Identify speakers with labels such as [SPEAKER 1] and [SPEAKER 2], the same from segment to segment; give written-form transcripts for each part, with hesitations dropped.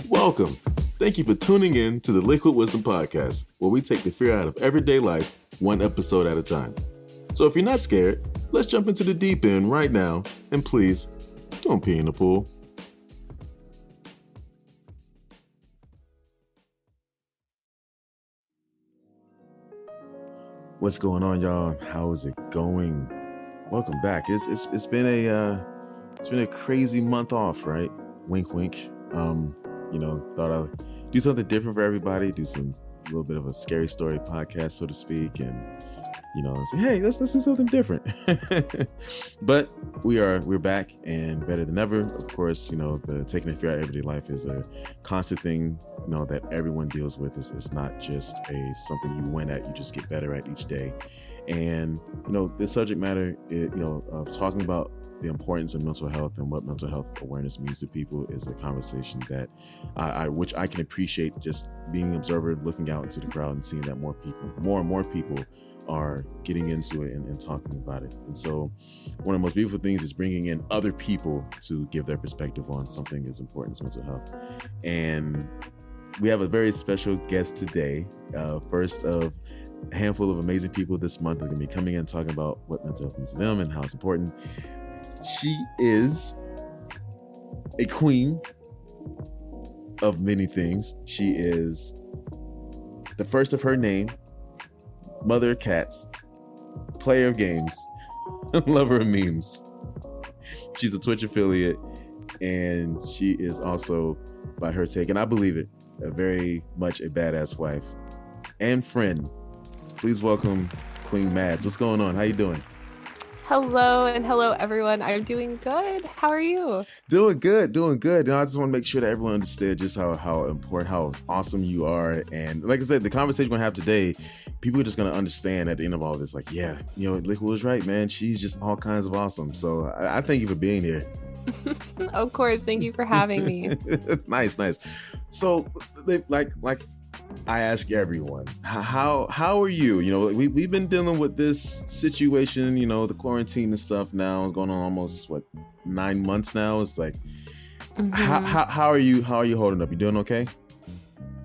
[SPEAKER 1] Welcome. Thank you for tuning in to the Liquid Wisdom Podcast, where we take the fear out of everyday life, one episode at a time. So if you're not scared, let's jump into the deep end right now, and please, don't pee in the pool. What's going on, y'all? How is it going? Welcome back. It's been a crazy month off, right? Wink, wink. Thought I'd do something different for everybody. Do a little bit of a scary story podcast, so to speak, and say, hey, let's do something different. But we're back and better than ever. Of course, the taking the fear out of everyday life is a constant thing, that everyone deals with. It's not just something you win at, you just get better at each day. And this subject matter, of talking about the importance of mental health and what mental health awareness means to people is a conversation that which I can appreciate, just being an observer, looking out into the crowd and seeing that more and more people are getting into it and talking about it. And so one of the most beautiful things is bringing in other people to give their perspective on something as important as mental health. And we have a very special guest today, first of a handful of amazing people this month that are going to be coming in and talking about what mental health means to them and how it's important. She is a queen of many things. She is the first of her name, mother of cats, player of games, lover of memes. She's a Twitch affiliate, and she is also, by her take, and I believe it, very much a badass wife and friend. Please welcome Queen Mads. What's going on? How you doing?
[SPEAKER 2] Hello everyone. I'm doing good. How are you?
[SPEAKER 1] Doing good. I just want to make sure that everyone understands just how important, how awesome you are. And like I said, the conversation we're gonna have today, people are just gonna understand at the end of all this, like, yeah, Liquid was right, man. She's just all kinds of awesome. So I thank you for being here.
[SPEAKER 2] Of course. Thank you for having me.
[SPEAKER 1] Nice. So like I ask everyone, how are you? We've been dealing with this situation, the quarantine and stuff now is going on almost 9 months now. It's like, how are you holding up? You doing okay?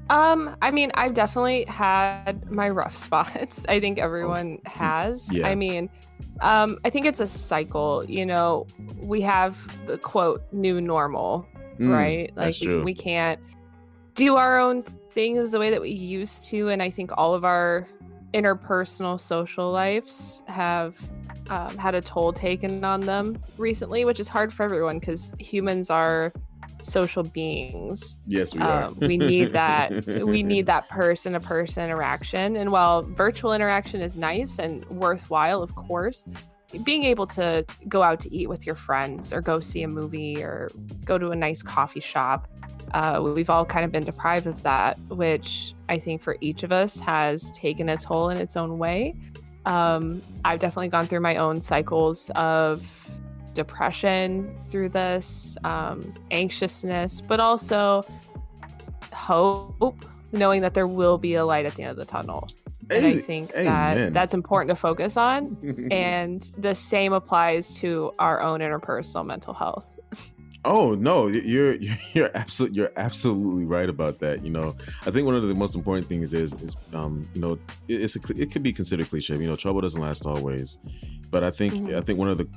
[SPEAKER 2] I've definitely had my rough spots. I think everyone has.
[SPEAKER 1] Yeah.
[SPEAKER 2] I think it's a cycle. We have the quote new normal, right? Like
[SPEAKER 1] that's true.
[SPEAKER 2] We can't do our own things the way that we used to, and I think all of our interpersonal social lives have had a toll taken on them recently, which is hard for everyone because humans are social beings.
[SPEAKER 1] Yes, we are.
[SPEAKER 2] We need that person-to-person interaction, and while virtual interaction is nice and worthwhile, of course, being able to go out to eat with your friends or go see a movie or go to a nice coffee shop, we've all kind of been deprived of that, which I think for each of us has taken a toll in its own way. I've definitely gone through my own cycles of depression through this, anxiousness, but also hope, knowing that there will be a light at the end of the tunnel. And I think that's important to focus on. And the same applies to our own interpersonal mental health.
[SPEAKER 1] Oh no, you're absolutely right about that. I think one of the most important things is it could be considered cliche. Trouble doesn't last always, but I think one of the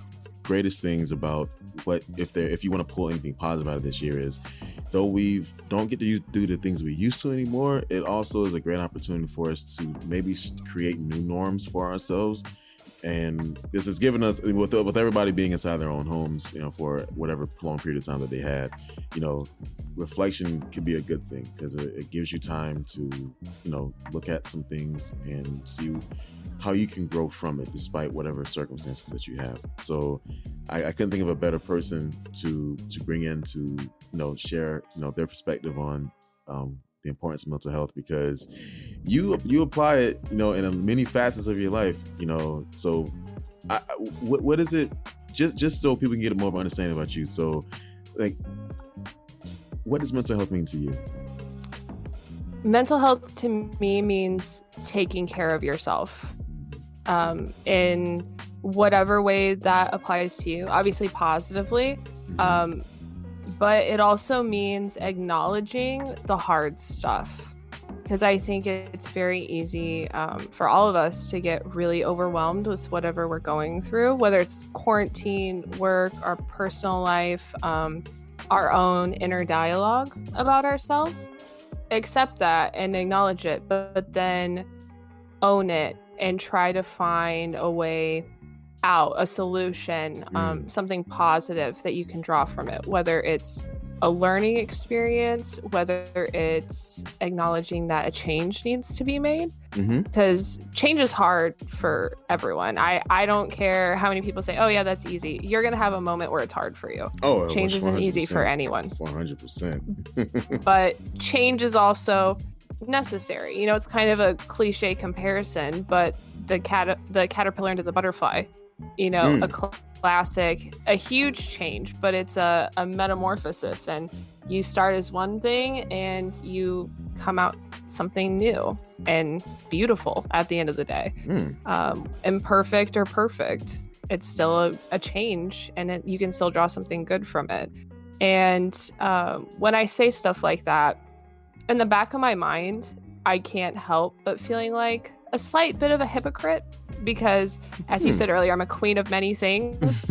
[SPEAKER 1] greatest things about if you want to pull anything positive out of this year is, though we don't get to do the things we used to anymore, it also is a great opportunity for us to maybe create new norms for ourselves. And this has given us, with everybody being inside their own homes, for whatever long period of time that they had, reflection can be a good thing because it gives you time to, look at some things and see how you can grow from it despite whatever circumstances that you have. So I couldn't think of a better person to bring in to, share, their perspective on the importance of mental health, because you apply it, in many facets of your life, so what is it, just so people can get more of an understanding about you. So like, what does mental health mean to you?
[SPEAKER 2] Mental health to me means taking care of yourself, in whatever way that applies to you, obviously positively, but it also means acknowledging the hard stuff. Because I think it's very easy for all of us to get really overwhelmed with whatever we're going through, whether it's quarantine, work, our personal life, our own inner dialogue about ourselves. Accept that and acknowledge it, but then own it and try to find a way out, a solution, something positive that you can draw from it, whether it's a learning experience, whether it's acknowledging that a change needs to be made, because change is hard for everyone. I don't care how many people say, oh yeah, that's easy. You're going to have a moment where it's hard for you.
[SPEAKER 1] Oh,
[SPEAKER 2] change isn't easy for anyone.
[SPEAKER 1] 100%.
[SPEAKER 2] But change is also necessary. You know, it's kind of a cliche comparison, but the caterpillar into the butterfly, you know, a classic, a huge change, but it's a metamorphosis, and you start as one thing and you come out something new and beautiful at the end of the day. Imperfect or perfect, it's still a change, and you can still draw something good from it. And when I say stuff like that, in the back of my mind, I can't help but feeling like a slight bit of a hypocrite, because as you said earlier, I'm a queen of many things.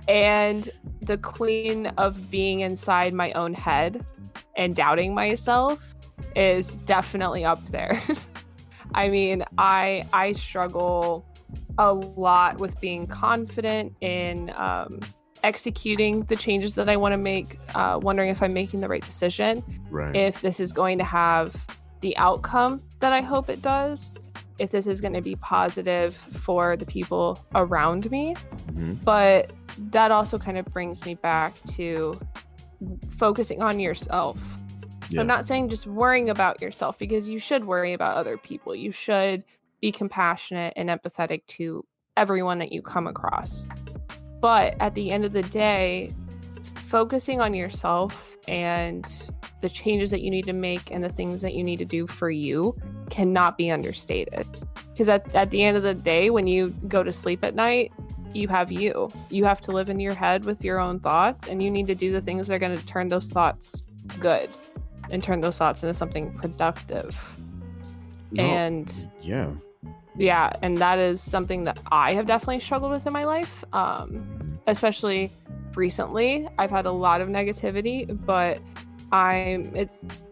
[SPEAKER 2] And the queen of being inside my own head and doubting myself is definitely up there. I mean, I struggle a lot with being confident in executing the changes that I want to make, wondering if I'm making the right decision, if this is going to have the outcome that I hope it does, if this is going to be positive for the people around me. But that also kind of brings me back to focusing on yourself. I'm not saying just worrying about yourself, because you should worry about other people. You should be compassionate and empathetic to everyone that you come across. But at the end of the day, focusing on yourself and the changes that you need to make and the things that you need to do for you cannot be understated. Because at the end of the day, when you go to sleep at night, you have to live in your head with your own thoughts, and you need to do the things that are going to turn those thoughts good and turn those thoughts into something productive. And that is something that I have definitely struggled with in my life, especially recently. I've had a lot of negativity, but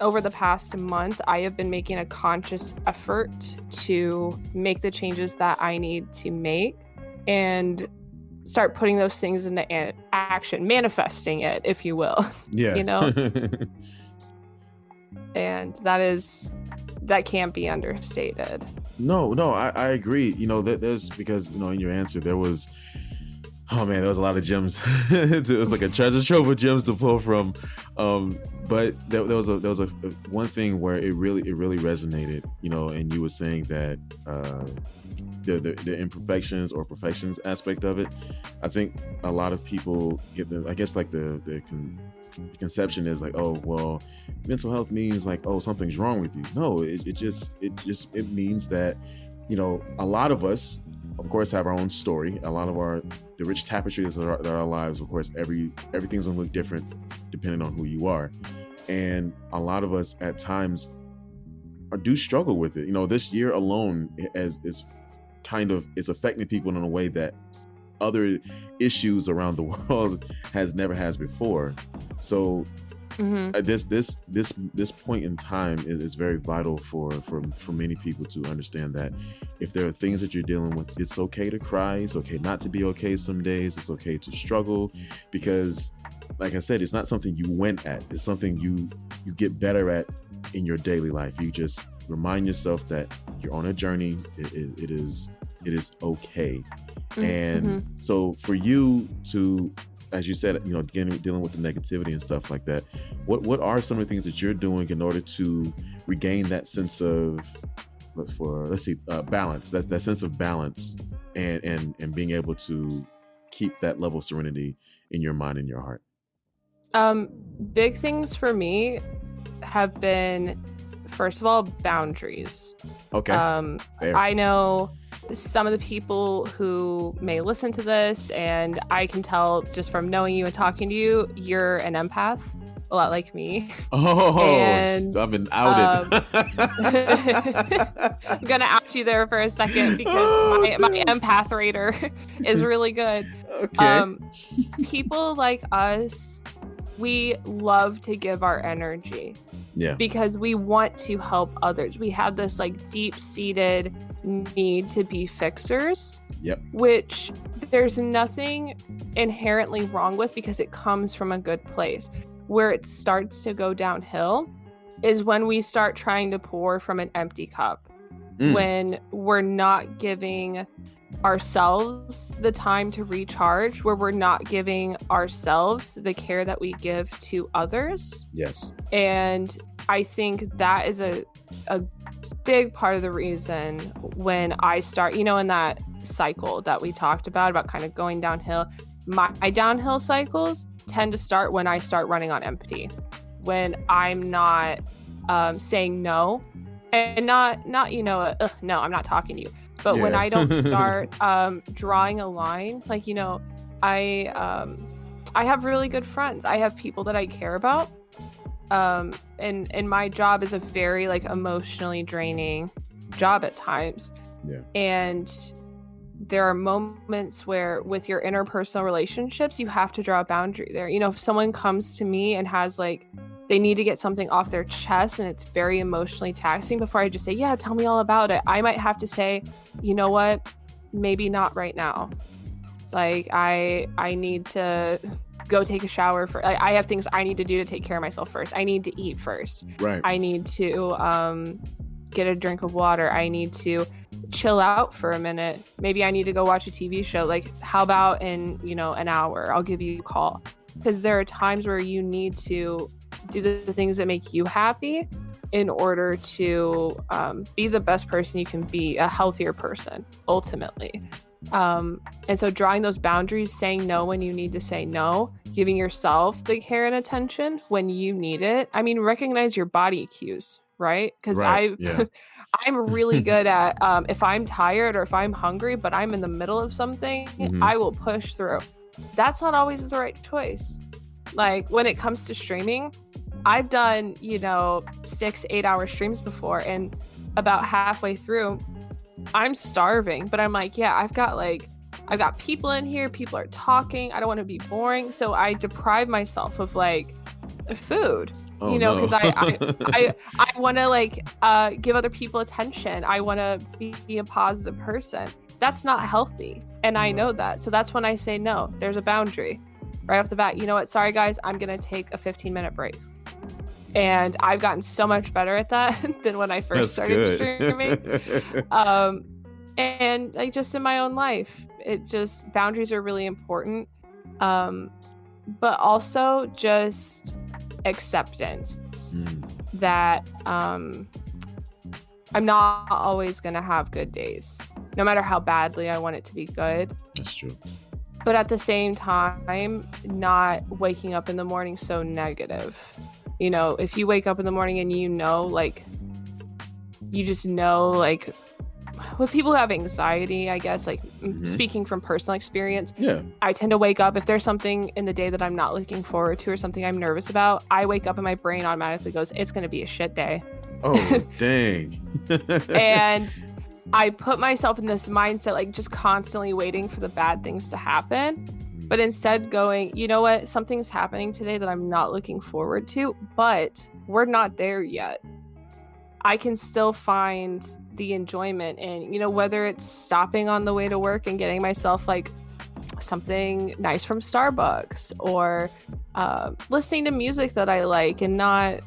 [SPEAKER 2] over the past month, I have been making a conscious effort to make the changes that I need to make and start putting those things into action, manifesting it, if you will. You know? And that can't be understated.
[SPEAKER 1] No, I agree. You know, there's, because, you know, in your answer, there was a lot of gems. It was like a treasure trove of gems to pull from. But there was a one thing where it really resonated, you know, and you were saying that the imperfections or perfections aspect of it. I think a lot of people get the conception is like, oh, well, mental health means like, oh, something's wrong with you. No, it means that, you know, a lot of us, of course, have our own story. A lot of the rich tapestries of our lives, of course, everything's gonna look different depending on who you are. And a lot of us at times do struggle with it. You know, this year alone is affecting people in a way that other issues around the world never has before. So this point in time is very vital for many people to understand that if there are things that you're dealing with, it's okay to cry. It's okay not to be okay some days. It's okay to struggle, because, like I said, it's not something you went at. It's something you get better at in your daily life. You just remind yourself that you're on a journey. It is okay. And so for you to, as you said, you know, dealing with the negativity and stuff like that, what are some of the things that you're doing in order to regain that sense of, balance, that sense of balance, and being able to keep that level of serenity in your mind and your heart?
[SPEAKER 2] Big things for me have been First of all, boundaries.
[SPEAKER 1] Okay. Fair.
[SPEAKER 2] I know some of the people who may listen to this, and I can tell just from knowing you and talking to you, you're an empath, a lot like me.
[SPEAKER 1] Oh,
[SPEAKER 2] and
[SPEAKER 1] I've been outed.
[SPEAKER 2] I'm gonna out you there for a second because my empath rater is really good.
[SPEAKER 1] Okay.
[SPEAKER 2] People like us, we love to give our energy.
[SPEAKER 1] Yeah.
[SPEAKER 2] Because we want to help others. We have this like deep-seated need to be fixers.
[SPEAKER 1] Yep.
[SPEAKER 2] Which there's nothing inherently wrong with because it comes from a good place. Where it starts to go downhill is when we start trying to pour from an empty cup. When we're not giving ourselves the time to recharge, where we're not giving ourselves the care that we give to others.
[SPEAKER 1] Yes.
[SPEAKER 2] And I think that is a big part of the reason when I start, in that cycle that we talked about kind of going downhill. My downhill cycles tend to start when I start running on empty, when I'm not saying no, and not no, I'm not talking to you. But when I don't start drawing a line, like, I have really good friends. I have people that I care about. And my job is a very like emotionally draining job at times.
[SPEAKER 1] Yeah. And
[SPEAKER 2] there are moments where with your interpersonal relationships, you have to draw a boundary there. If someone comes to me and has like, they need to get something off their chest and it's very emotionally taxing, before I just say, yeah, tell me all about it, I might have to say, you know what, maybe not right now. Like I need to go take a shower for, I have things I need to do to take care of myself first. I need to eat first.
[SPEAKER 1] Right.
[SPEAKER 2] I need to get a drink of water. I need to chill out for a minute. Maybe I need to go watch a TV show. Like, how about in, an hour, I'll give you a call. Because there are times where you need to do the things that make you happy in order to be the best person you can be, a healthier person, ultimately. And so drawing those boundaries, saying no when you need to say no, giving yourself the care and attention when you need it. I mean, recognize your body cues, right? Because I'm really good at if I'm tired or if I'm hungry, but I'm in the middle of something, I will push through. That's not always the right choice. Like when it comes to streaming, I've done, 6-8 hour streams before, and about halfway through, I'm starving, but I'm like, yeah, I've got people in here, people are talking, I don't want to be boring, so I deprive myself of like food. Because I want to like give other people attention. I want to be a positive person. That's not healthy, and I know that. So that's when I say no. There's a boundary right off the bat. You know what? Sorry guys, I'm gonna take a 15-minute break. And I've gotten so much better at that than when I first started streaming. And like just in my own life, boundaries are really important. But also just acceptance that I'm not always going to have good days, no matter how badly I want it to be good.
[SPEAKER 1] That's true.
[SPEAKER 2] But at the same time, not waking up in the morning so negative. If you wake up in the morning and like, you just know, like, with people who have anxiety, I guess, like speaking from personal experience, I tend to wake up if there's something in the day that I'm not looking forward to or something I'm nervous about. I wake up and my brain automatically goes, it's going to be a shit day.
[SPEAKER 1] Oh, dang.
[SPEAKER 2] And I put myself in this mindset, like just constantly waiting for the bad things to happen. But instead going, you know what, something's happening today that I'm not looking forward to, but we're not there yet. I can still find the enjoyment in, whether it's stopping on the way to work and getting myself like something nice from Starbucks, or listening to music that I like and not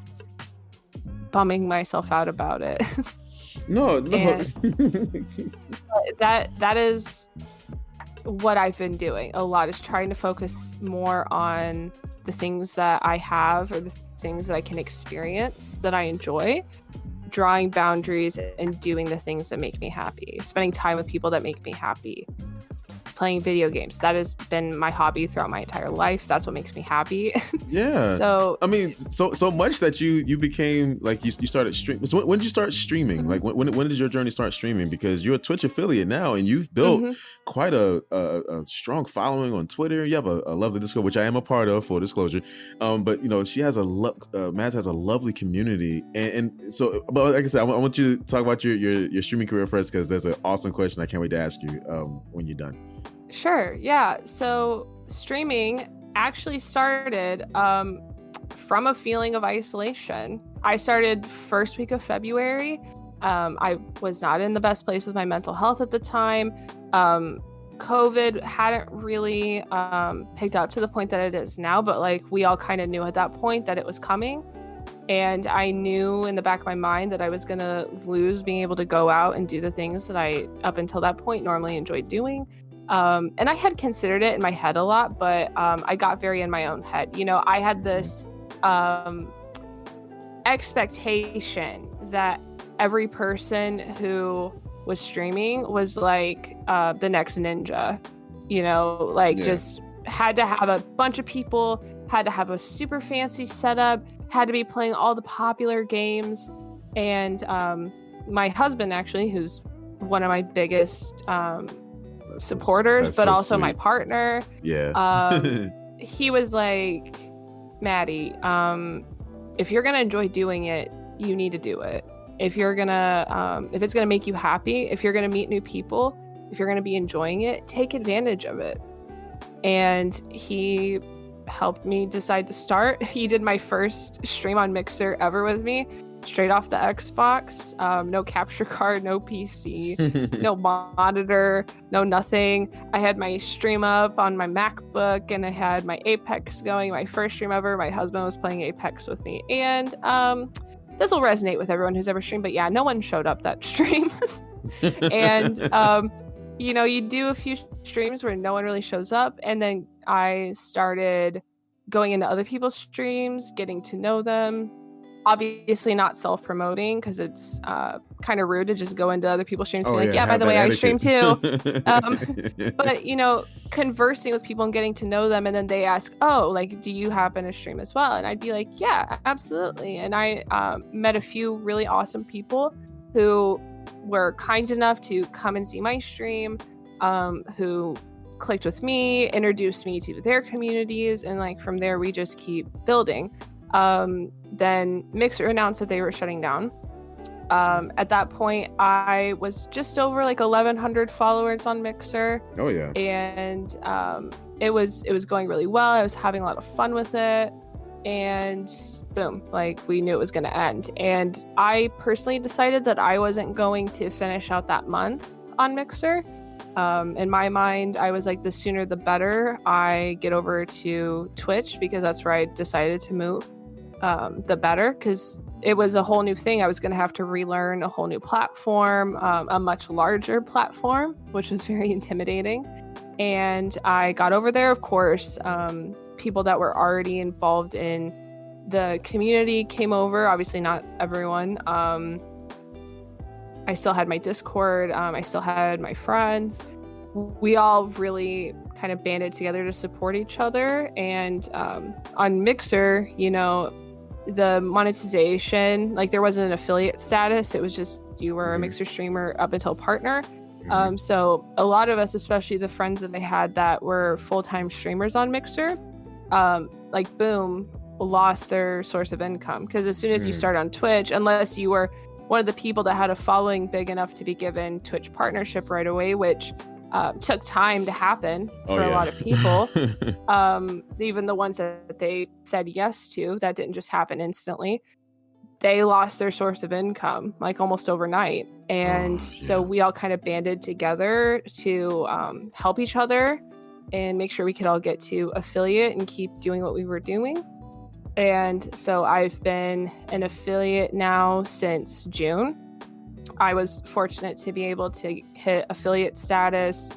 [SPEAKER 2] bumming myself out about it.
[SPEAKER 1] No.
[SPEAKER 2] that is what I've been doing a lot, is trying to focus more on the things that I have or the things that I can experience that I enjoy, drawing boundaries and doing the things that make me happy, spending time with people that make me happy. playing video games. That has been my hobby throughout my entire life. That's what makes me happy.
[SPEAKER 1] Yeah.
[SPEAKER 2] So
[SPEAKER 1] I mean, so much that you became like you started streaming. So when did you start streaming? Like when did your journey start streaming? Because you're a Twitch affiliate now, and you've built quite a strong following on Twitter. You have a lovely Discord, which I am a part of, full disclosure. But you know, she has Mads has a lovely community, and so. But like I said, I want you to talk about your streaming career first, because there's an awesome question I can't wait to ask you when you're done.
[SPEAKER 2] Sure. Yeah. So streaming actually started from a feeling of isolation. I started first week of February. I was not in the best place with my mental health at the time. COVID hadn't really picked up to the point that it is now, but like we all kind of knew at that point that it was coming. And I knew in the back of my mind that I was going to lose being able to go out and do the things that I, up until that point, normally enjoyed doing. And I had considered it in my head a lot, but I got very in my own head. You know, I had this expectation that every person who was streaming was like the next ninja, you know, like just had to have a bunch of people, had to have a super fancy setup, had to be playing all the popular games. And my husband, actually, who's one of my biggest supporters, but
[SPEAKER 1] so
[SPEAKER 2] also
[SPEAKER 1] sweet.
[SPEAKER 2] My partner.
[SPEAKER 1] Yeah.
[SPEAKER 2] He was like, Maddie, if you're gonna enjoy doing it, you need to do it. If you're gonna, if it's gonna make you happy, if you're gonna meet new people, if you're gonna be enjoying it, take advantage of it. And he helped me decide to start. He did my first stream on Mixer ever with me, straight off the Xbox. No capture card, no PC, no monitor, no nothing. I had my stream up on my MacBook, and I had my Apex going, my first stream ever. My husband was playing Apex with me. And this will resonate with everyone who's ever streamed, but yeah, no one showed up that stream. And you know, you do a few streams where no one really shows up, and then I started going into other people's streams, getting to know them. Obviously not self-promoting, because it's kind of rude to just go into other people's streams and be like, yeah, by the way, I stream too. But, you know, conversing with people and getting to know them, and then they ask, oh, like, do you happen to stream as well? And I'd be like, yeah, absolutely. And I met a few really awesome people who were kind enough to come and see my stream, who clicked with me, introduced me to their communities, and like from there we just keep building. Then Mixer announced that they were shutting down. At that point, I was just over like 1,100 followers on Mixer.
[SPEAKER 1] Oh yeah.
[SPEAKER 2] And it was going really well. I was having a lot of fun with it, and boom, like we knew it was going to end. And I personally decided that I wasn't going to finish out that month on Mixer. In my mind, I was like, the sooner the better I get over to Twitch, because that's where I decided to move, the better, because it was a whole new thing. I was going to have to relearn a whole new platform, a much larger platform, which was very intimidating. And I got over there, of course. People that were already involved in the community came over. Obviously not everyone. I still had my Discord. I still had my friends. We all really kind of banded together to support each other. And on Mixer, you know, the monetization, like there wasn't an affiliate status. It was just you were a Mixer streamer up until partner. So a lot of us, especially the friends that I had that were full-time streamers on Mixer, like boom, lost their source of income. Because as soon as you start on Twitch, unless you were one of the people that had a following big enough to be given Twitch partnership right away, which took time to happen for a lot of people. Even the ones that they said yes to, that didn't just happen instantly. They lost their source of income like almost overnight. And so we all kind of banded together to help each other and make sure we could all get to affiliate and keep doing what we were doing. And so I've been an affiliate now since June. I was fortunate to be able to hit affiliate status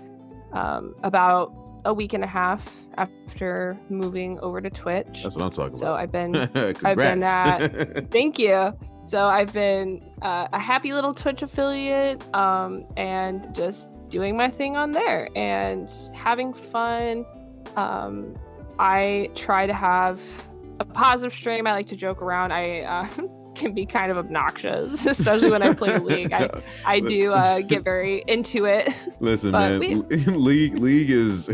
[SPEAKER 2] about a week and a half after moving over to Twitch.
[SPEAKER 1] That's what I'm talking about.
[SPEAKER 2] So I've been that. Thank you. So I've been a happy little Twitch affiliate, and just doing my thing on there and having fun. I try to have a positive stream. I like to joke around. I can be kind of obnoxious, especially when I play League. I do get very into it.
[SPEAKER 1] Listen, man, League is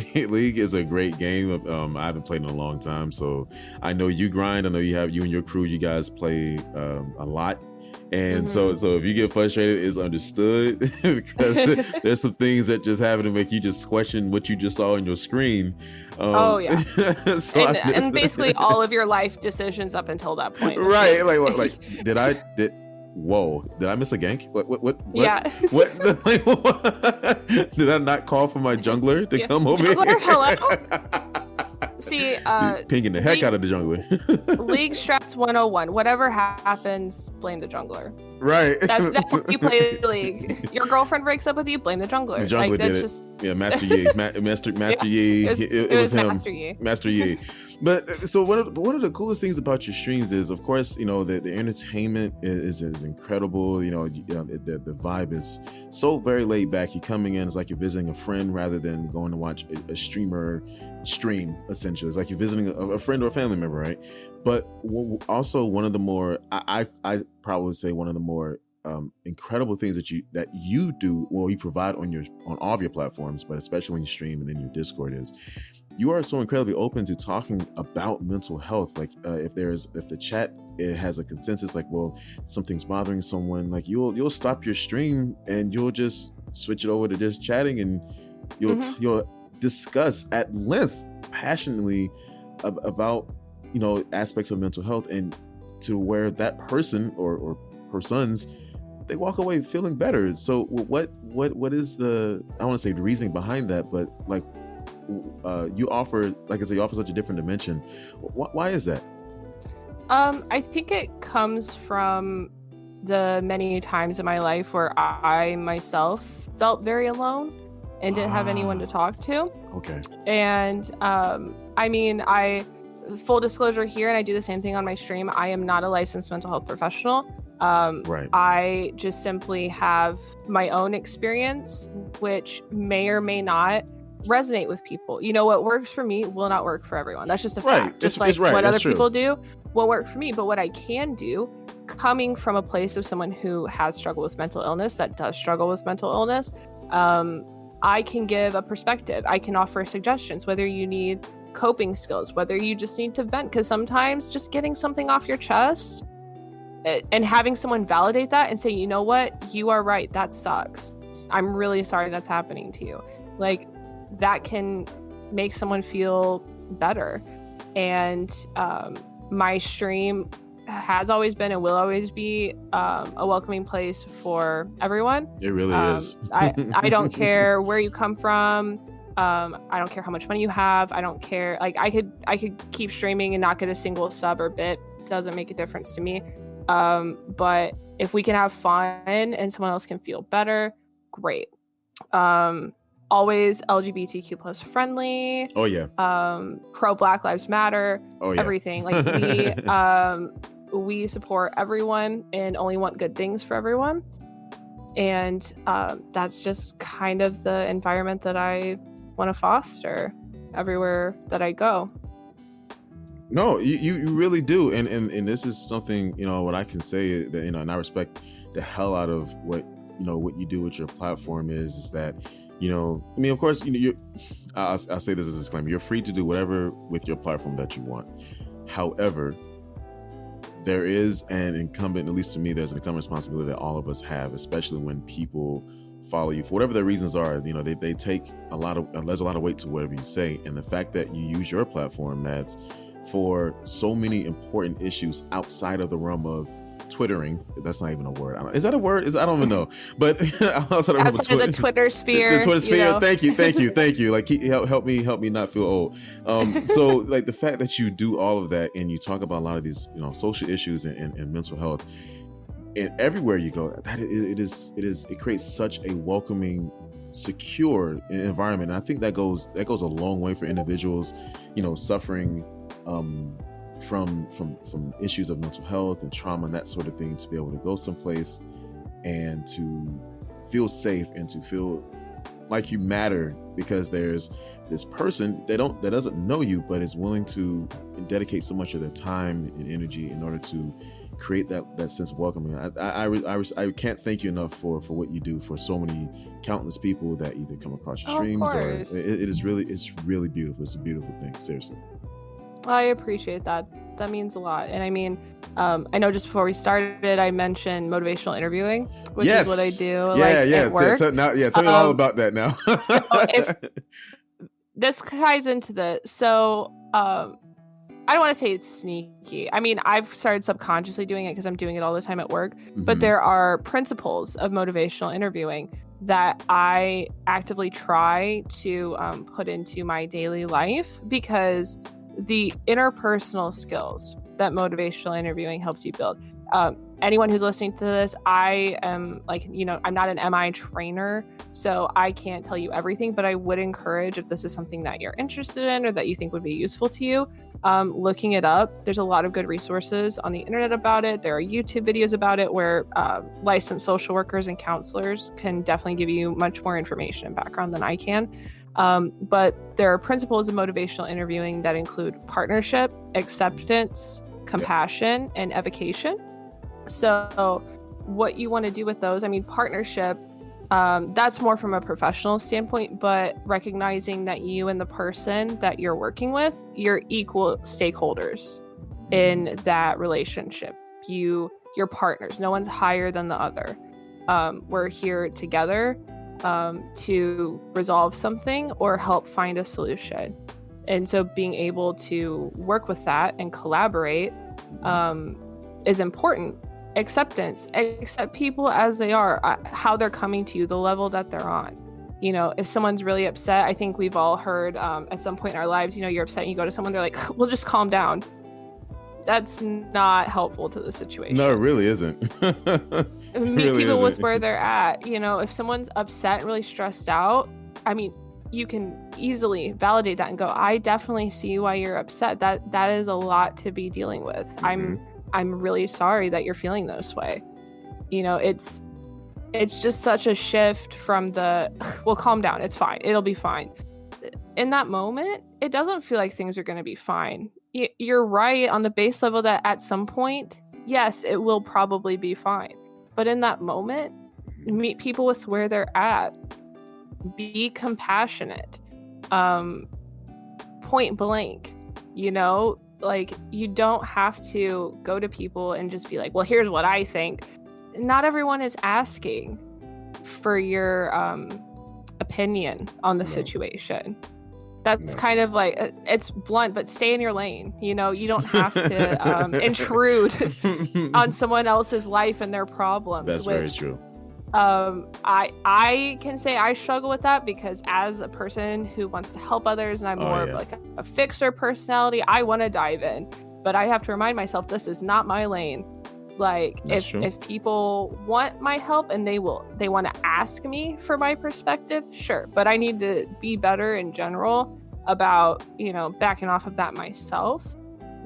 [SPEAKER 1] a great game. I haven't played in a long time, so I know you grind. I know you and your crew, you guys play a lot. And so if you get frustrated, it's understood because there's some things that just happen to make you just question what you just saw on your screen.
[SPEAKER 2] So and basically all of your life decisions up until that point.
[SPEAKER 1] Right. Like did I miss a gank? What?
[SPEAKER 2] Yeah.
[SPEAKER 1] What? Did I not call for my jungler to come over
[SPEAKER 2] jungler,
[SPEAKER 1] here?
[SPEAKER 2] Hello? See,
[SPEAKER 1] pinging the heck out of the jungler.
[SPEAKER 2] League strats 101. Whatever happens, blame the jungler.
[SPEAKER 1] Right.
[SPEAKER 2] That's how you play League. Your girlfriend breaks up with you, blame the jungler.
[SPEAKER 1] The jungler did it. Yeah, Master Yi. Master Yi. It was him. Master Yi. But so one of the coolest things about your streams is, of course, the entertainment is incredible. The vibe is so very laid back. You're coming in, it's like you're visiting a friend rather than going to watch a streamer stream. Essentially, it's like you're visiting a friend or a family member, right? But also one of the more, I probably would say one of the more incredible things that you do, well, you provide on all of your platforms, but especially when you stream and in your Discord, is you are so incredibly open to talking about mental health. Like if the chat has a consensus, like, well, something's bothering someone, like you'll stop your stream and you'll just switch it over to just chatting, and you'll discuss at length, passionately about aspects of mental health, and to where that person or persons, they walk away feeling better. So what is the, I want to say the reasoning behind that, but like you offer, like I said, you offer such a different dimension. Why is that?
[SPEAKER 2] I think it comes from the many times in my life where I myself felt very alone and didn't have anyone to talk to.
[SPEAKER 1] Okay.
[SPEAKER 2] And full disclosure here, and I do the same thing on my stream, I am not a licensed mental health professional.
[SPEAKER 1] Right.
[SPEAKER 2] I just simply have my own experience, which may or may not resonate with people. What works for me will not work for everyone. That's just a fact.
[SPEAKER 1] Right.
[SPEAKER 2] Just
[SPEAKER 1] it's right.
[SPEAKER 2] What
[SPEAKER 1] That's
[SPEAKER 2] other
[SPEAKER 1] true.
[SPEAKER 2] people do will work for me. But what I can do, coming from a place of someone who has struggled with mental illness, that does struggle with mental illness, I can give a perspective. I can offer suggestions, whether you need coping skills, whether you just need to vent, because sometimes just getting something off your chest and having someone validate that and say, you know what, you are right, that sucks, I'm really sorry that's happening to you, like that can make someone feel better. And my stream has always been and will always be a welcoming place for everyone.
[SPEAKER 1] It really is.
[SPEAKER 2] I don't care where you come from. I don't care how much money you have. I don't care. Like I could keep streaming and not get a single sub or bit. Doesn't make a difference to me. But if we can have fun and someone else can feel better, great. Always LGBTQ plus friendly.
[SPEAKER 1] Oh yeah.
[SPEAKER 2] Pro Black Lives Matter.
[SPEAKER 1] Oh yeah.
[SPEAKER 2] Everything. Like we support everyone and only want good things for everyone. And that's just kind of the environment that I want to foster everywhere that I go.
[SPEAKER 1] No, you really do. And this is something, what I can say that, and I respect the hell out of what you do with your platform is that, of course, I'll say this as a disclaimer, you're free to do whatever with your platform that you want. However, there is an incumbent, at least to me, there's an incumbent responsibility that all of us have, especially when people follow you for whatever their reasons are. They take there's a lot of weight to whatever you say. And the fact that you use your platform, Mads, for so many important issues outside of the realm of Twittering. That's not even a word. Is that a word? I don't even know. But outside of
[SPEAKER 2] the Twitter sphere.
[SPEAKER 1] The Twitter sphere. Thank you. Like help me not feel old. So like the fact that you do all of that and you talk about a lot of these social issues and mental health, and everywhere you go, that it creates such a welcoming, secure environment. And I think that goes a long way for individuals, suffering from issues of mental health and trauma and that sort of thing, to be able to go someplace and to feel safe and to feel like you matter because there's this person that doesn't know you, but is willing to dedicate so much of their time and energy in order to create that sense of welcoming. I can't thank you enough for what you do for so many countless people that either come across your streams, or it's really beautiful. It's a beautiful thing, seriously.
[SPEAKER 2] I appreciate that. That means a lot. And I mean, I know just before we started, I mentioned motivational interviewing, which is what I do. At work.
[SPEAKER 1] Tell me all about that now.
[SPEAKER 2] So if this ties into the, I don't want to say it's sneaky. I mean, I've started subconsciously doing it because I'm doing it all the time at work. But there are principles of motivational interviewing that I actively try to put into my daily life, because the interpersonal skills that motivational interviewing helps you build. Anyone who's listening to this, I am I'm not an MI trainer, so I can't tell you everything, but I would encourage, if this is something that you're interested in or that you think would be useful to you, looking it up. There's a lot of good resources on the internet about it. There are YouTube videos about it where licensed social workers and counselors can definitely give you much more information and background than I can. But there are principles of motivational interviewing that include partnership, acceptance, compassion, and evocation. So what you want to do with those, I mean, partnership, that's more from a professional standpoint, but recognizing that you and the person that you're working with, you're equal stakeholders in that relationship. You're partners. No one's higher than the other. We're here together to resolve something or help find a solution. And so being able to work with that and collaborate is important. Acceptance. Accept people as they are, how they're coming to you, the level that they're on. You know, if someone's really upset, I think we've all heard at some point in our lives, you're upset and you go to someone, they're like, well, just calm down. That's not helpful to the situation.
[SPEAKER 1] No, it really isn't.
[SPEAKER 2] Meet people with where they're at. If someone's upset and really stressed out, I mean, you can easily validate that and go, I definitely see why you're upset. That is a lot to be dealing with. I'm really sorry that you're feeling this way. It's just such a shift from the, well, calm down. It's fine. It'll be fine. In that moment, it doesn't feel like things are going to be fine. You're right on the base level that at some point, yes, it will probably be fine. But in that moment, meet people with where they're at. Be compassionate. Point blank, you don't have to go to people and just be like, well, here's what I think. Not everyone is asking for your opinion on the situation. That's kind of like, it's blunt, but stay in your lane. You don't have to intrude on someone else's life and their problems.
[SPEAKER 1] That's very true.
[SPEAKER 2] I can say I struggle with that because as a person who wants to help others, and I'm more of like a fixer personality, I want to dive in, but I have to remind myself this is not my lane. Like if people want my help and they want to ask me for my perspective, sure, but I need to be better in general about backing off of that myself.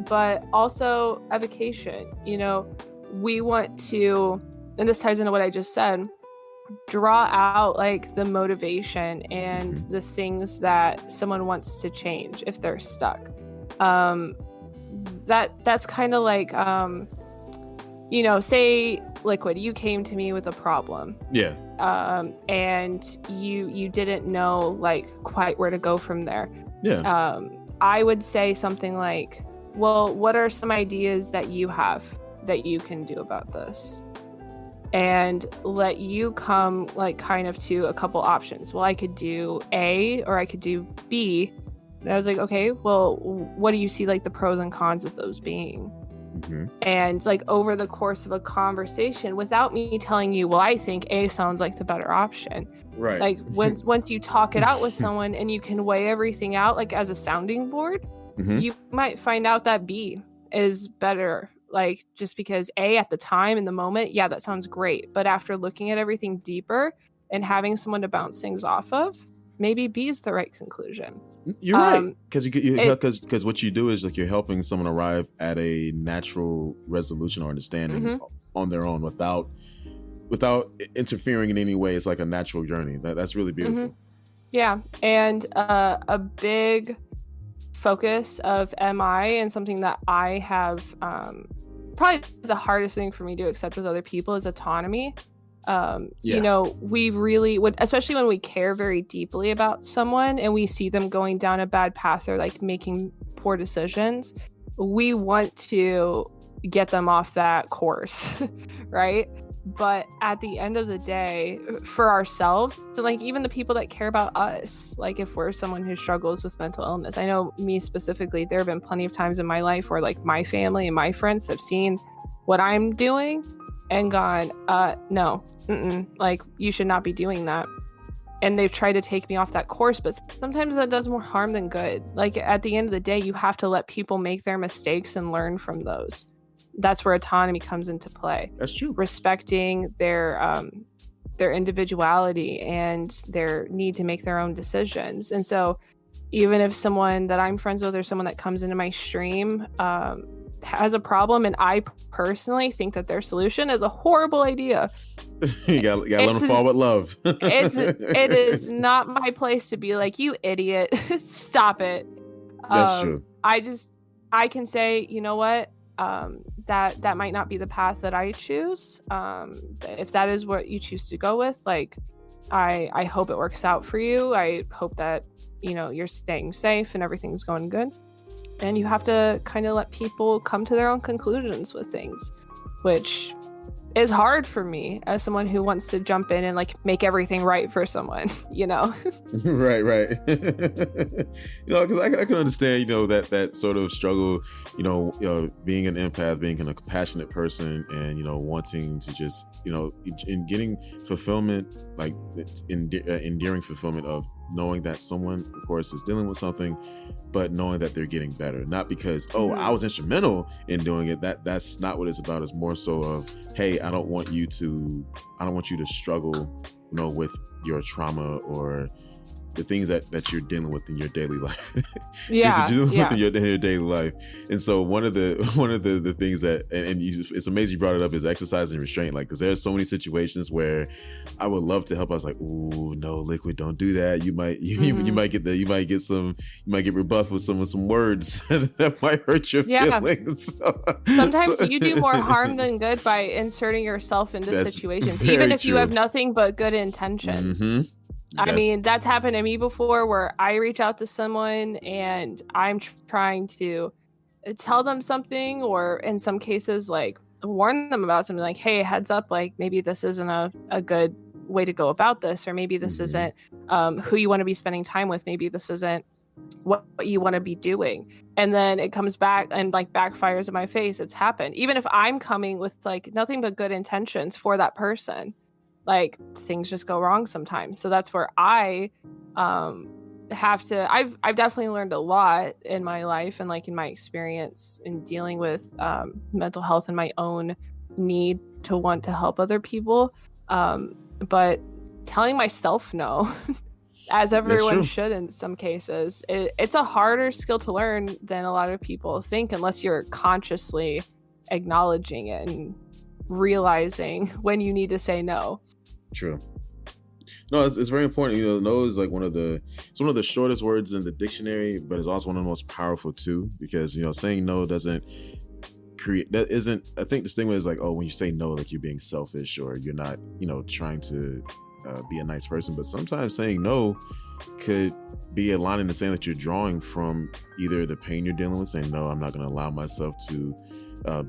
[SPEAKER 2] But also evocation, we want to, and this ties into what I just said, draw out like the motivation and the things that someone wants to change if they're stuck. That's kind of like say Liquid, you came to me with a problem.
[SPEAKER 1] Yeah.
[SPEAKER 2] And you didn't know like quite where to go from there.
[SPEAKER 1] Yeah.
[SPEAKER 2] I would say something like, well, what are some ideas that you have that you can do about this? And let you come like kind of to a couple options. Well, I could do A or I could do B. And I was like, okay, well, what do you see like the pros and cons of those being? And like over the course of a conversation, without me telling you, well, I think A sounds like the better option.
[SPEAKER 1] Right.
[SPEAKER 2] Like once you talk it out with someone and you can weigh everything out like as a sounding board, you might find out that B is better. Like just because A at the time in the moment, yeah, that sounds great. But after looking at everything deeper and having someone to bounce things off of, maybe B is the right conclusion.
[SPEAKER 1] You're right, because what you do is like you're helping someone arrive at a natural resolution or understanding on their own without interfering in any way. It's like a natural journey. That's really beautiful.
[SPEAKER 2] Yeah. And a big focus of MI and something that I have probably the hardest thing for me to accept with other people is autonomy. You know, we really would, especially when we care very deeply about someone and we see them going down a bad path or like making poor decisions, we want to get them off that course, right? But at the end of the day, for ourselves, so like even the people that care about us, like if we're someone who struggles with mental illness, I know me specifically, there have been plenty of times in my life where like my family and my friends have seen what I'm doing and gone, no, like you should not be doing that. And they've tried to take me off that course, but sometimes that does more harm than good. Like at the end of the day, you have to let people make their mistakes and learn from those. That's where autonomy comes into play.
[SPEAKER 1] That's true.
[SPEAKER 2] Respecting their individuality and their need to make their own decisions. And so even if someone that I'm friends with or someone that comes into my stream has a problem and I personally think that their solution is a horrible idea,
[SPEAKER 1] you gotta let them fall with love.
[SPEAKER 2] It is not my place to be like, you idiot, stop it.
[SPEAKER 1] That's true.
[SPEAKER 2] I can say, you know what, that might not be the path that I choose. If that is what you choose to go with, like, I hope it works out for you. I hope that, you know, you're staying safe and everything's going good. And you have to kind of let people come to their own conclusions with things, which is hard for me as someone who wants to jump in and like make everything right for someone, you know?
[SPEAKER 1] right. You know, because I can understand, you know, that sort of struggle, you know, being an empath, being a compassionate person, and, you know, wanting to just, you know, in getting fulfillment, like endearing fulfillment of knowing that someone, of course, is dealing with something, but knowing that they're getting better. Not because, I was instrumental in doing it. That's not what it's about. It's more so of, hey, I don't want you to struggle, you know, with your trauma or the things that you're dealing with in your daily life. With in your daily life. And so one of the things that, and it's amazing you brought it up, is exercise and restraint. Like, because there's so many situations where I would love to help. I was like, ooh, no, Liquid, don't do that. You might get rebuffed with some words that might hurt your feelings.
[SPEAKER 2] Sometimes you do more harm than good by inserting yourself into situations, even if you have nothing but good intentions.
[SPEAKER 1] Mm-hmm.
[SPEAKER 2] I mean, that's happened to me before, where I reach out to someone and I'm trying to tell them something, or in some cases, like warn them about something, like, hey, heads up, like maybe this isn't a good way to go about this, or maybe this isn't who you want to be spending time with. Maybe this isn't what you want to be doing. And then it comes back and like backfires in my face. It's happened. Even if I'm coming with like nothing but good intentions for that person, like things just go wrong sometimes. So that's where I have to, I've definitely learned a lot in my life and like in my experience in dealing with mental health and my own need to want to help other people. But telling myself no, as everyone should in some cases, it's a harder skill to learn than a lot of people think, unless you're consciously acknowledging it and realizing when you need to say no.
[SPEAKER 1] True. No, it's very important. You know, no is like one of the shortest words in the dictionary, but it's also one of the most powerful too, because, you know, saying no doesn't create, that isn't, I think the stigma is like, oh, when you say no, like you're being selfish or you're not, you know, trying to be a nice person. But sometimes saying no could be a line in the sand that you're drawing from either the pain you're dealing with, saying, no, I'm not going to allow myself to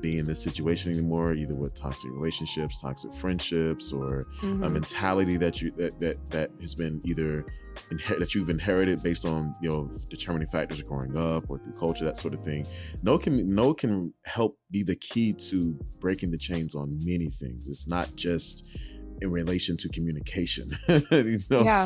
[SPEAKER 1] be in this situation anymore, either with toxic relationships, toxic friendships, or a mentality that has been either that you've inherited based on, you know, determining factors growing up or through culture, that sort of thing. No can help be the key to breaking the chains on many things. It's not just in relation to communication, you know.
[SPEAKER 2] Yeah.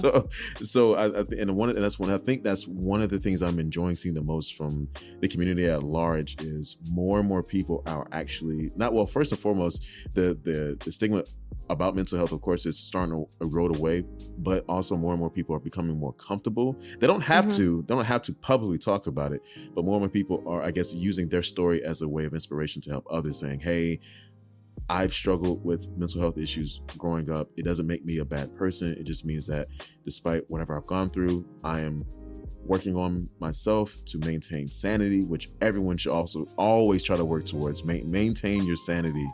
[SPEAKER 1] So I think that's one of the things I'm enjoying seeing the most from the community at large, is more and more people are actually first and foremost, the stigma about mental health, of course, is starting to erode away, but also more and more people are becoming more comfortable. They don't have to publicly talk about it, but more and more people are, I guess, using their story as a way of inspiration to help others, saying, hey, I've struggled with mental health issues growing up. It doesn't make me a bad person. It just means that despite whatever I've gone through, I am working on myself to maintain sanity, which everyone should also always try to work towards. Maintain your sanity,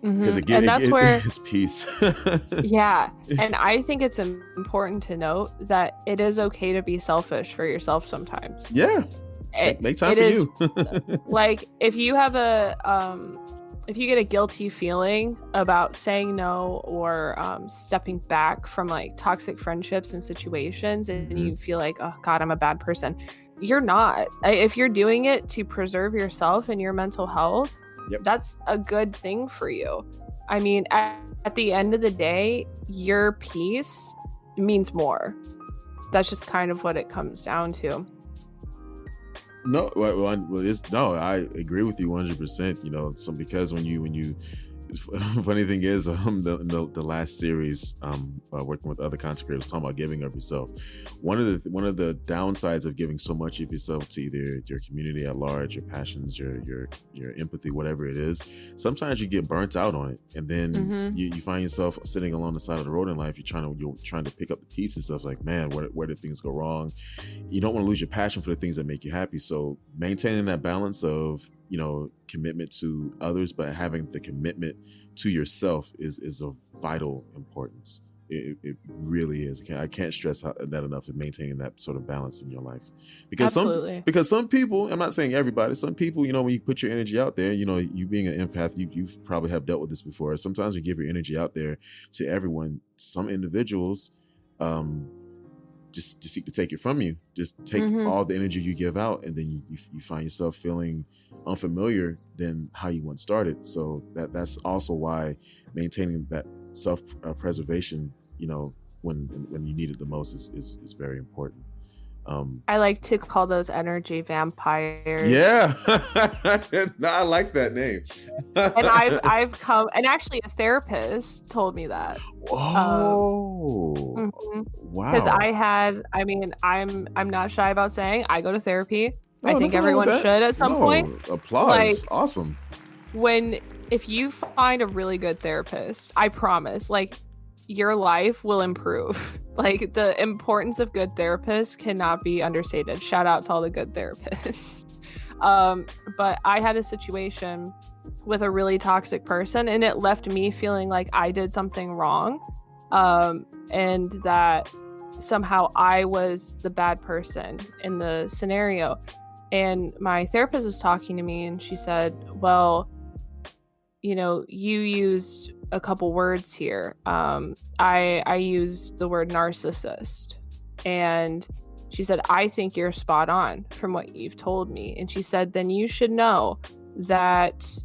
[SPEAKER 1] because it gives peace.
[SPEAKER 2] Yeah. And I think it's important to note that it is okay to be selfish for yourself sometimes.
[SPEAKER 1] Yeah. Make time for you.
[SPEAKER 2] Like if you have if you get a guilty feeling about saying no or stepping back from like toxic friendships and situations, and you feel like, oh God, I'm a bad person. You're not. If you're doing it to preserve yourself and your mental health, that's a good thing for you. I mean, at the end of the day, your peace means more. That's just kind of what it comes down to.
[SPEAKER 1] No, I agree with you 100%. Because when you funny thing is, the last series, working with other content creators, talking about giving of yourself. One of the downsides of giving so much of yourself to either your community at large, your passions, your empathy, whatever it is, sometimes you get burnt out on it, and then you find yourself sitting along the side of the road in life. You're trying to pick up the pieces of like, man, where did things go wrong? You don't want to lose your passion for the things that make you happy. So maintaining that balance of commitment to others, but having the commitment to yourself is of vital importance. It really is. I can't stress that enough in maintaining that sort of balance in your life. Because some people, I'm not saying everybody, some people, when you put your energy out there, you being an empath, you probably have dealt with this before. Sometimes you give your energy out there to everyone. Some individuals just seek to take it from you. Just take all the energy you give out, and then you find yourself feeling unfamiliar than how you once started. So that's also why maintaining that self-preservation, when you need it the most is very important.
[SPEAKER 2] I like to call those energy vampires.
[SPEAKER 1] Yeah. No, I like that name.
[SPEAKER 2] And I've come, and actually a therapist told me that.
[SPEAKER 1] Wow.
[SPEAKER 2] Because I'm not shy about saying I go to therapy. I think everyone should at some point.
[SPEAKER 1] Applause. Like, awesome.
[SPEAKER 2] If you find a really good therapist, I promise, like, your life will improve. Like, the importance of good therapists cannot be understated. Shout out to all the good therapists. But I had a situation with a really toxic person, and it left me feeling like I did something wrong, and that somehow I was the bad person in the scenario. And my therapist was talking to me, and she said, well, you used a couple words here. I used the word narcissist, and she said, I think you're spot on from what you've told me. And she said, then you should know that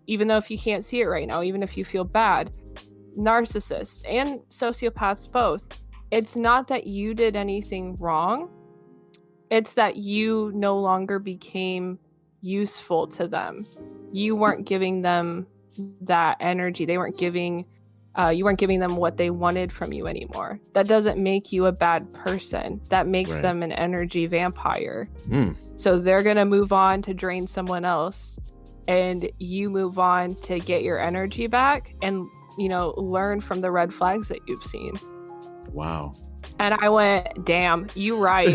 [SPEAKER 2] even though if you can't see it right now, even if you feel bad, narcissists and sociopaths both, it's not that you did anything wrong. It's that you no longer became useful to them. You weren't giving them that energy. You weren't giving them what they wanted from you anymore. That doesn't make you a bad person. That makes them an energy vampire. So they're going to move on to drain someone else, and you move on to get your energy back and, learn from the red flags that you've seen.
[SPEAKER 1] Wow.
[SPEAKER 2] And I went, damn, you right.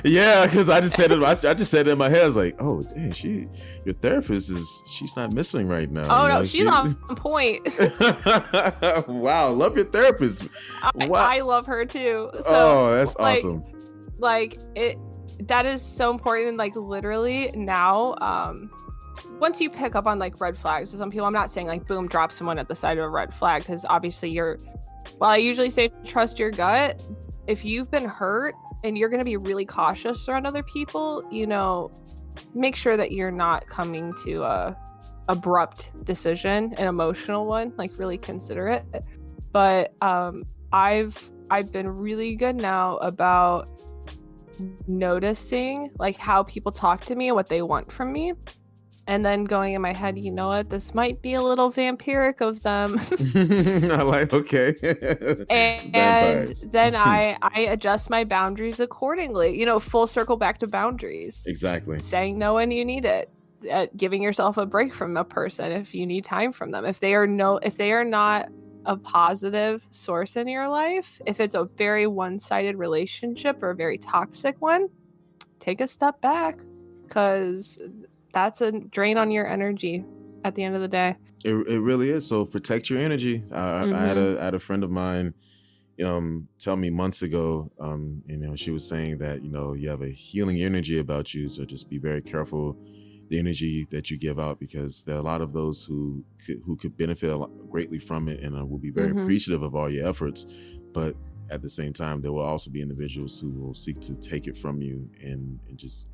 [SPEAKER 1] Yeah, because I just said it in my head. I was like, oh, dang, your therapist she's not missing right now.
[SPEAKER 2] Oh, no, she's on point.
[SPEAKER 1] Wow, love your therapist.
[SPEAKER 2] I love her too.
[SPEAKER 1] So, that's awesome.
[SPEAKER 2] Like, that is so important. Like, literally now, once you pick up on like red flags, for some people, I'm not saying like, boom, drop someone at the side of a red flag, because obviously I usually say trust your gut. If you've been hurt and you're going to be really cautious around other people, make sure that you're not coming to a abrupt decision, an emotional one. Like, really consider it. But I've been really good now about noticing like how people talk to me and what they want from me, and then going in my head, you know what, this might be a little vampiric of them.
[SPEAKER 1] I like, okay.
[SPEAKER 2] and then I adjust my boundaries accordingly. Full circle back to boundaries.
[SPEAKER 1] Exactly.
[SPEAKER 2] Saying no when you need it. at giving yourself a break from a person if you need time from them. If they are not a positive source in your life, if it's a very one-sided relationship or a very toxic one, take a step back, because that's a drain on your energy at the end of the day.
[SPEAKER 1] It really is. So protect your energy. I had a friend of mine tell me months ago, she was saying that, you have a healing energy about you. So just be very careful the energy that you give out, because there are a lot of those who could benefit greatly from it and will be very appreciative of all your efforts. But at the same time, there will also be individuals who will seek to take it from you and just,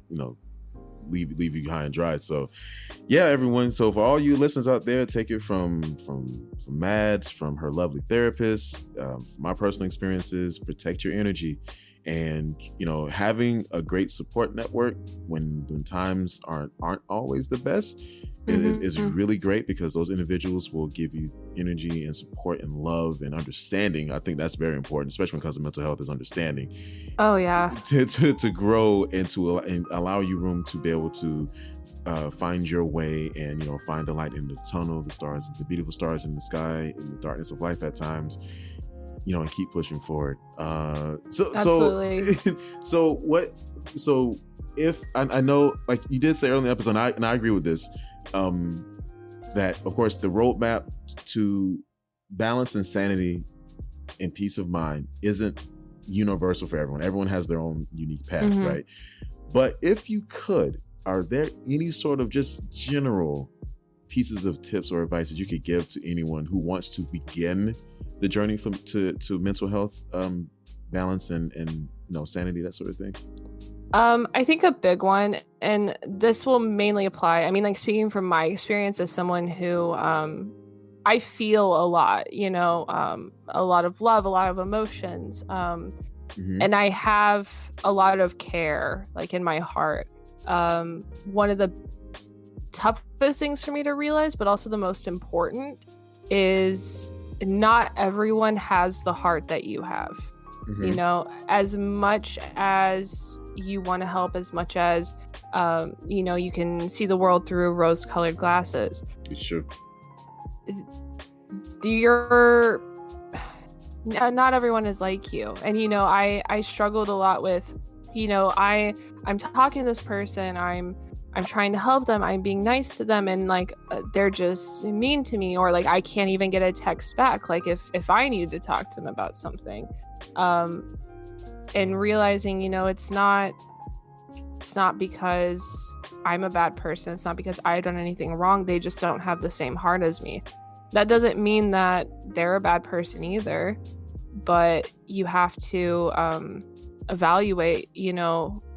[SPEAKER 1] leave you high and dry. So yeah, everyone. So for all you listeners out there, take it from Mads, from her lovely therapist, from my personal experiences. Protect your energy, and having a great support network when times aren't always the best is really great, because those individuals will give you energy and support and love and understanding. I think that's very important, especially when it comes to mental health, is understanding.
[SPEAKER 2] Oh yeah.
[SPEAKER 1] To grow and allow you room to be able to find your way and find the light in the tunnel, the stars, the beautiful stars in the sky, in the darkness of life at times, and keep pushing forward.
[SPEAKER 2] Absolutely.
[SPEAKER 1] So if I know, like you did say earlier in the episode, and I agree with this, that of course the roadmap to balance and sanity and peace of mind isn't universal for everyone. Everyone has their own unique path, right? But if you could, are there any sort of just general pieces of tips or advice that you could give to anyone who wants to begin the journey to mental health, balance and sanity, that sort of thing?
[SPEAKER 2] I think a big one, and this will mainly apply, speaking from my experience as someone who I feel a lot, a lot of love, a lot of emotions, and I have a lot of care, like, in my heart. One of the toughest things for me to realize, but also the most important, is not everyone has the heart that you have. As much as you want to help, as much as you can see the world through rose-colored glasses,
[SPEAKER 1] sure,
[SPEAKER 2] not everyone is like you. And I struggled a lot with, I'm talking to this person, I'm trying to help them, I'm being nice to them, and like they're just mean to me, or like I can't even get a text back, like if I needed to talk to them about something. And realizing, it's not because I'm a bad person, it's not because I've done anything wrong, they just don't have the same heart as me. That doesn't mean that they're a bad person either, but you have to evaluate,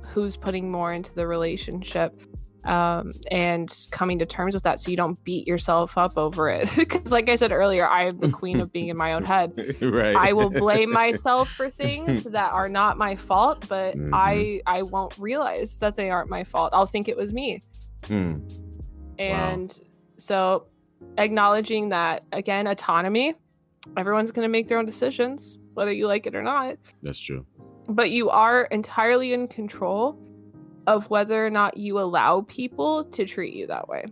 [SPEAKER 2] who's putting more into the relationship, and coming to terms with that, so you don't beat yourself up over it. Because like I said earlier, I'm the queen of being in my own head.
[SPEAKER 1] Right.
[SPEAKER 2] I will blame myself for things that are not my fault, but I won't realize that they aren't my fault. I'll think it was me. And so acknowledging that, again, autonomy, everyone's going to make their own decisions, whether you like it or not.
[SPEAKER 1] That's true. But
[SPEAKER 2] you are entirely in control of whether or not you allow people to treat you that way.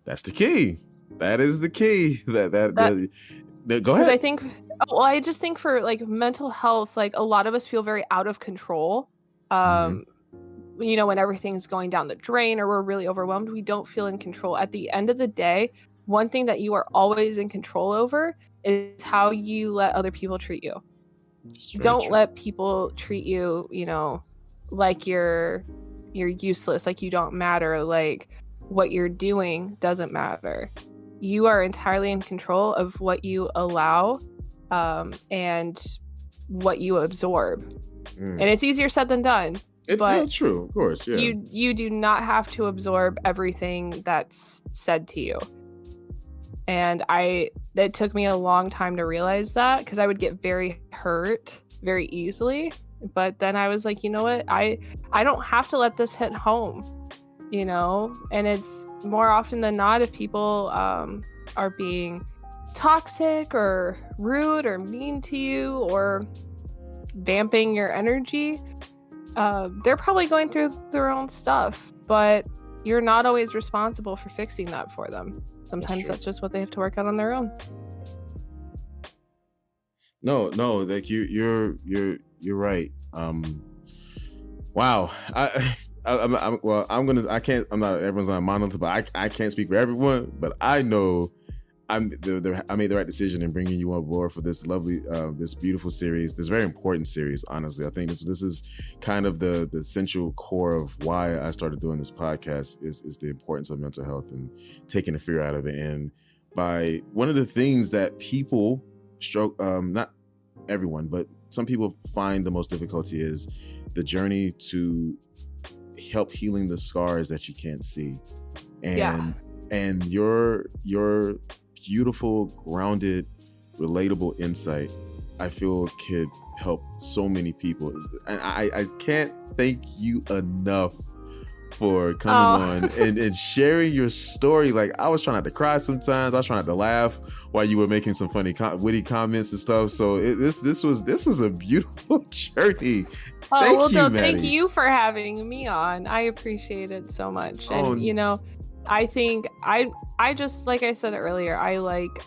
[SPEAKER 1] That's the key. That is the key. That go ahead.
[SPEAKER 2] I just think for like mental health, like a lot of us feel very out of control. When everything's going down the drain or we're really overwhelmed, we don't feel in control. At the end of the day, one thing that you are always in control over is how you let other people treat you. Don't let people treat you, like you're useless, like you don't matter, like what you're doing doesn't matter. You are entirely in control of what you allow, and what you absorb. And it's easier said than done. But
[SPEAKER 1] true, of course, yeah.
[SPEAKER 2] You do not have to absorb everything that's said to you. And it took me a long time to realize that, because I would get very hurt very easily. But then I was like, you know what? I don't have to let this hit home, And it's more often than not, if people are being toxic or rude or mean to you or vamping your energy, they're probably going through their own stuff. But you're not always responsible for fixing that for them. Sometimes that's just what they have to work out on their own.
[SPEAKER 1] No, like you're right. Wow. I'm not everyone's on a monolith, but I can't speak for everyone, but I know I made the right decision in bringing you on board for this lovely, this beautiful series, this very important series. Honestly, I think this is kind of the central core of why I started doing this podcast is the importance of mental health and taking the fear out of it. And by one of the things that people not everyone, but some people find the most difficulty is the journey to help healing the scars that you can't see. And your beautiful, grounded, relatable insight, I feel could help so many people. And I can't thank you enough for coming on and sharing your story. Like, I was trying not to cry sometimes. I was trying not to laugh while you were making some funny, witty comments and stuff. So this was a beautiful journey.
[SPEAKER 2] Thank you for having me on. I appreciate it so much. And I think I just, like I said earlier, I like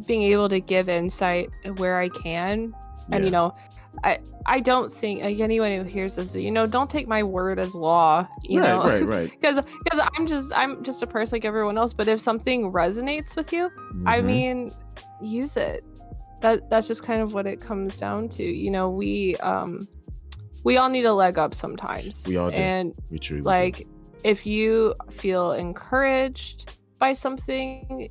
[SPEAKER 2] being able to give insight where I can. And I don't think, like, anyone who hears this, don't take my word as law,
[SPEAKER 1] right.
[SPEAKER 2] Because I'm just a person like everyone else. But if something resonates with you, I mean, use it. That's just kind of what it comes down to. We all need a leg up sometimes.
[SPEAKER 1] We all do.
[SPEAKER 2] And
[SPEAKER 1] we truly
[SPEAKER 2] like,
[SPEAKER 1] do.
[SPEAKER 2] If you feel encouraged by something,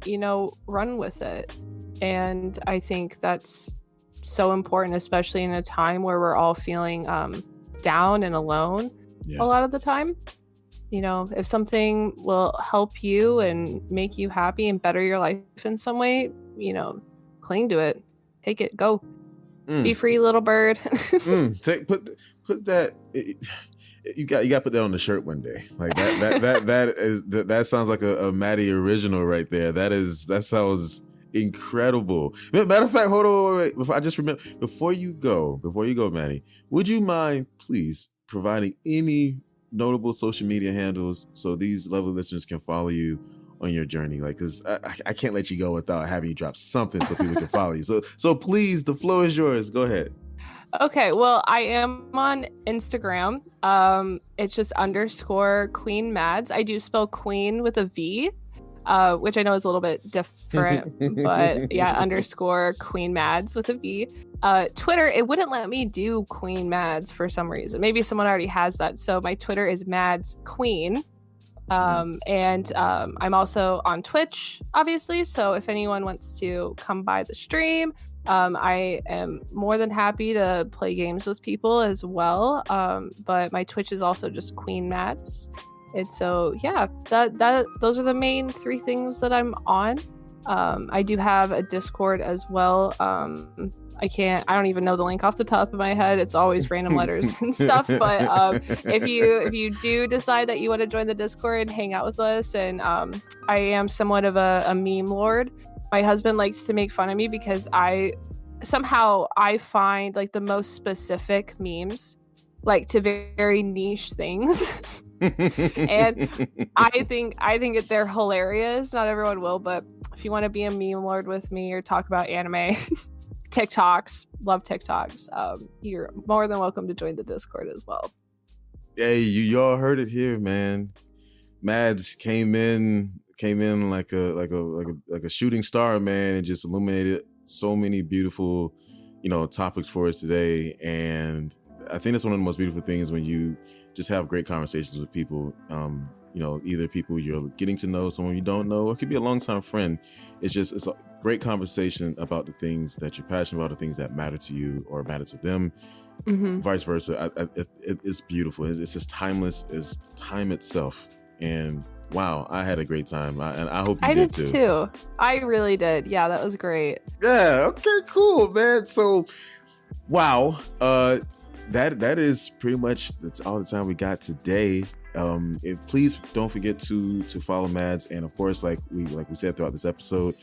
[SPEAKER 2] run with it. And I think that's so important, especially in a time where we're all feeling down and alone a lot of the time. If something will help you and make you happy and better your life in some way, cling to it. Take it. Go. Be free, little bird.
[SPEAKER 1] Put that. You got to put that on the shirt one day. Like that sounds like a Maddie original right there. That sounds incredible. Matter of fact, hold on, wait. I just remember before you go, Maddie, would you mind please providing any notable social media handles so these lovely listeners can follow you on your journey? Like, because I can't let you go without having you drop something so people can follow you. So please, the floor is yours. Go ahead.
[SPEAKER 2] Okay, well, I am on Instagram. It's just _Queen Mads. I do spell Queen with a V, which I know is a little bit different, but yeah, _Queen Mads with a V. Twitter, it wouldn't let me do Queen Mads for some reason. Maybe someone already has that. So my Twitter is Mads Queen. And I'm also on Twitch, obviously. So if anyone wants to come by the stream, I am more than happy to play games with people as well. But my Twitch is also just Queen Mads. And so, yeah, those are the main 3 things that I'm on. I do have a Discord as well. I don't even know the link off the top of my head. It's always random letters and stuff. But if you do decide that you want to join the Discord and hang out with us, and I am somewhat of a meme lord. My husband likes to make fun of me because I find like the most specific memes, like to very niche things. And I think they're hilarious. Not everyone will, but if you want to be a meme lord with me or talk about anime, TikToks, love TikToks, you're more than welcome to join the Discord as well.
[SPEAKER 1] Hey, y'all heard it here, man. Mads came in like a shooting star, man, and just illuminated so many beautiful, topics for us today. And I think that's one of the most beautiful things when you just have great conversations with people. Either people you're getting to know, someone you don't know, or it could be a longtime friend. It's a great conversation about the things that you're passionate about, the things that matter to you or matter to them. Vice versa. It's beautiful. It's as timeless as time itself. And wow, I had a great time, and I hope you did too.
[SPEAKER 2] I really did. Yeah, that was great.
[SPEAKER 1] Yeah. Okay. Cool, man. So, wow. That is pretty much that's all the time we got today. Please don't forget to follow Mads, and of course, like we said throughout this episode,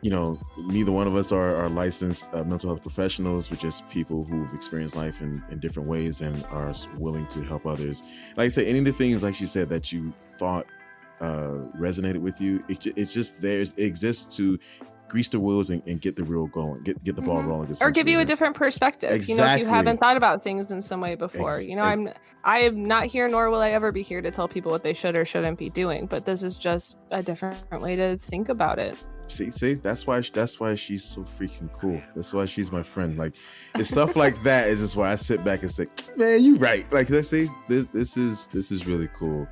[SPEAKER 1] neither one of us are licensed mental health professionals. We're just people who've experienced life in different ways and are willing to help others. Like I say, any of the things, like she said, that you thought resonated with you, it's just there. It exists to grease the wheels and get the reel going, get the ball rolling.
[SPEAKER 2] Or give you a different perspective.
[SPEAKER 1] Exactly.
[SPEAKER 2] If you haven't thought about things in some way before. I am not here, nor will I ever be here to tell people what they should or shouldn't be doing. But this is just a different way to think about it.
[SPEAKER 1] See, that's why she's so freaking cool. That's why she's my friend. Like, it's stuff like that is just why I sit back and say, man, you right. Like, let's see, this is really cool.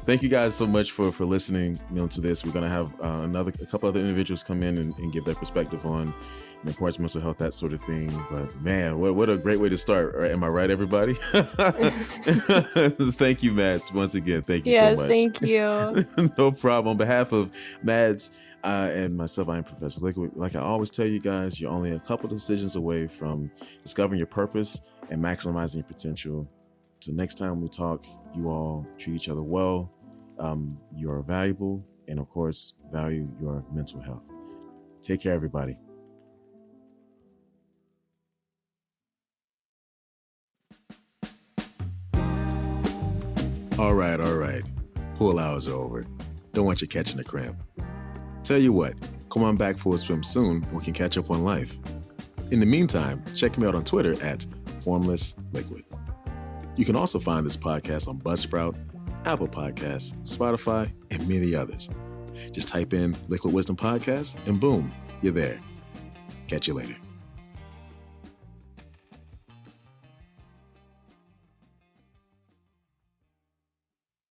[SPEAKER 1] Thank you guys so much for listening to this. We're gonna have a couple other individuals come in and give their perspective on the importance of mental health, that sort of thing. But man, what a great way to start. Right? Am I right, everybody? Thank you, Mads, once again. Thank you so much.
[SPEAKER 2] Yes, thank you.
[SPEAKER 1] No problem. On behalf of Mads and myself, I am Professor Liquid. Like I always tell you guys, you're only a couple decisions away from discovering your purpose and maximizing your potential. Till next time we talk, you all treat each other well. You're valuable, and of course, value your mental health. Take care, everybody. All right. Pool hours are over. Don't want you catching a cramp. Tell you what, come on back for a swim soon and we can catch up on life. In the meantime, check me out on Twitter at FormlessLiquid. You can also find this podcast on Buzzsprout, Apple Podcasts, Spotify, and many others. Just type in Liquid Wisdom Podcast and boom, you're there. Catch you later.